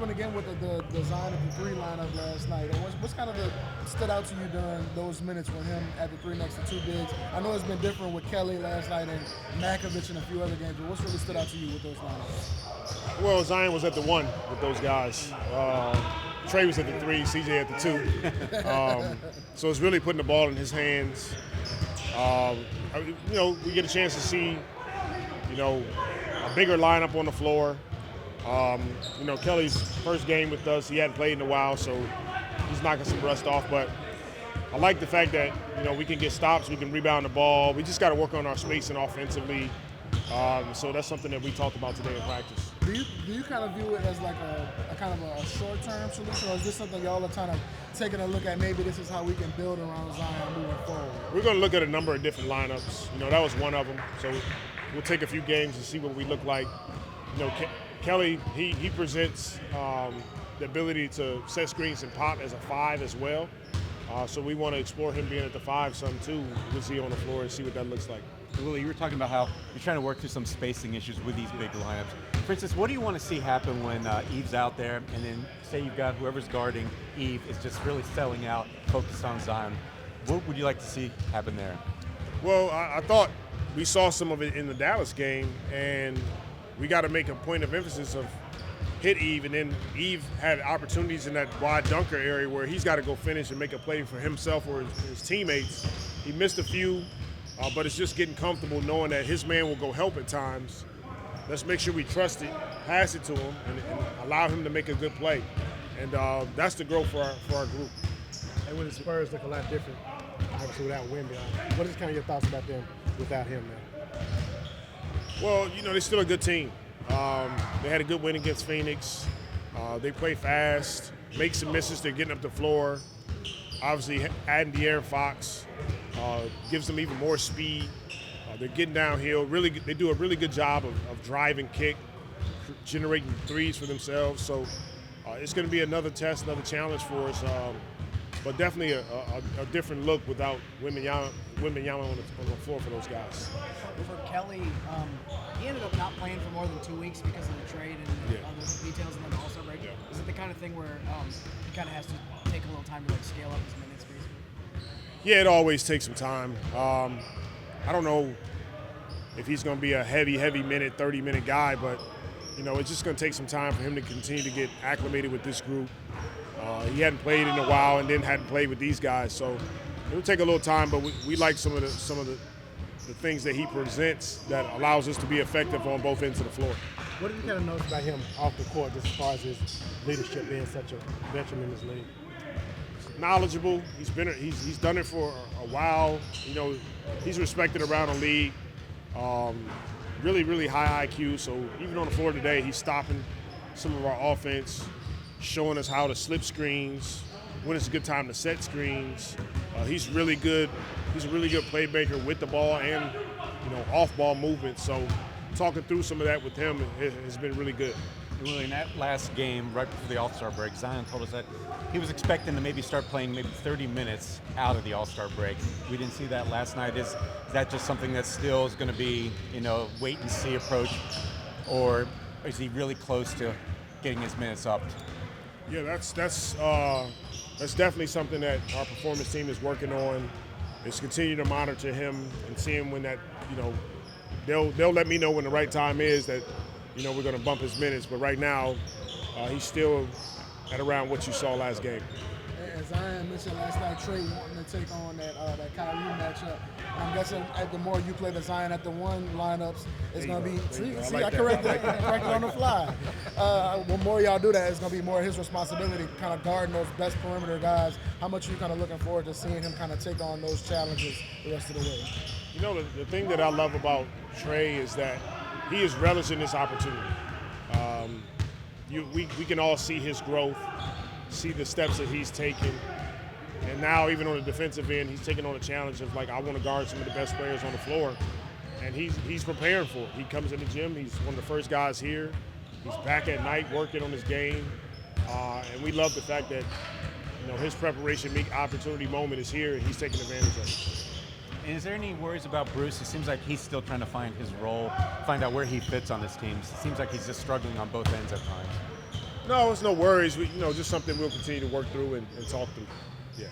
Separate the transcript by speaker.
Speaker 1: happened again with the design of the three lineup last night? And what's kind of stood out to you during those minutes with him at the three next to two bigs? I know it's been different with Kelly last night and Matković and a few other games, but what's really stood out to you with those lineups?
Speaker 2: Well, Zion was at the one with those guys. Trey was at the three, CJ at the two. So it's really putting the ball in his hands. We get a chance to see, a bigger lineup on the floor. Kelly's first game with us, he hadn't played in a while, so he's knocking some rust off. But I like the fact that, we can get stops, we can rebound the ball. We just got to work on our spacing offensively. So that's something that we talked about today in practice.
Speaker 1: Do you kind of view it as like a kind of a short-term solution, or is this something y'all are kind of taking a look at, maybe this is how we can build around Zion moving forward?
Speaker 2: We're going to look at a number of different lineups. That was one of them. So we'll take a few games and see what we look like. Kelly, he presents the ability to set screens and pop as a five as well. So we want to explore him being at the five some too. We'll see on the floor and see what that looks like.
Speaker 3: Willie, you were talking about how you're trying to work through some spacing issues with these big lineups. For instance, what do you want to see happen when Yves out there, and then say you've got whoever's guarding Yves is just really selling out, focused on Zion? What would you like to see happen there?
Speaker 2: Well, I thought we saw some of it in the Dallas game, and we got to make a point of emphasis of hit Yves, and then Yves had opportunities in that wide dunker area where he's got to go finish and make a play for himself or his teammates. He missed a few. But it's just getting comfortable knowing that his man will go help at times. Let's make sure we trust it, pass it to him, and allow him to make a good play. And that's the growth for our group.
Speaker 4: And when the Spurs look a lot different, obviously without Wemby, what is kind of your thoughts about them without him now?
Speaker 2: Well, they're still a good team. They had a good win against Phoenix. They play fast, make some misses, they're getting up the floor. Obviously, adding De'Aaron Fox gives them even more speed. They're getting downhill. Really, they do a really good job of drive and kick, generating threes for themselves. So it's going to be another test, another challenge for us. But definitely a different look without Wembanyama on the floor for those guys.
Speaker 5: For Kelly, he ended up not playing for more than 2 weeks because of the trade and all those details and then the All-Star break. Is it the kind of thing where he kind of has to take a little time to scale up his minutes, basically?
Speaker 2: Yeah, it always takes some time. I don't know if he's going to be a heavy minute, 30-minute guy, but it's just going to take some time for him to continue to get acclimated with this group. He hadn't played in a while and then hadn't played with these guys, so it'll take a little time. But we like some of the things that he presents that allows us to be effective on both ends of the floor.
Speaker 4: What did you kind of notice about him off the court, just as far as his leadership being such a veteran in this league?
Speaker 2: Knowledgeable. He's done it for a while. He's respected around the league. Really high IQ. So even on the floor today, he's stopping some of our offense, showing us how to slip screens, when it's a good time to set screens. He's really good. He's a really good playmaker with the ball and off-ball movement. So talking through some of that with him has been really good.
Speaker 3: Really, in that last game, right before the All-Star break, Zion told us that he was expecting to maybe start playing maybe 30 minutes out of the All-Star break. We didn't see that last night. Is that just something that still is going to be, wait and see approach, or is he really close to getting his minutes up?
Speaker 2: Yeah, that's definitely something that our performance team is working on. Is continue to monitor him and see him when that, they'll let me know when the right time is that, we're going to bump his minutes. But right now, he's still at around what you saw last game.
Speaker 1: As Zion mentioned last night, Trey wanting to take on that Kyrie matchup. I'm guessing the more you play the Zion at the one lineups, it's going to be. I corrected on the fly. When more y'all do that, it's going to be more of his responsibility, kind of guarding those best perimeter guys. How much are you kind of looking forward to seeing him kind of take on those challenges the rest of the way?
Speaker 2: The thing that I love about Trey is that he is relishing this opportunity. We can all see his growth, see the steps that he's taken. And now even on the defensive end, he's taking on a challenge of I want to guard some of the best players on the floor. And he's preparing for it. He comes in the gym, he's one of the first guys here. He's back at night working on his game. And we love the fact that his preparation opportunity moment is here and he's taking advantage of it.
Speaker 3: And is there any worries about Bruce? It seems like he's still trying to find his role, find out where he fits on this team. It seems like he's just struggling on both ends at times.
Speaker 2: No, it's no worries. Just something we'll continue to work through and talk through. Yeah.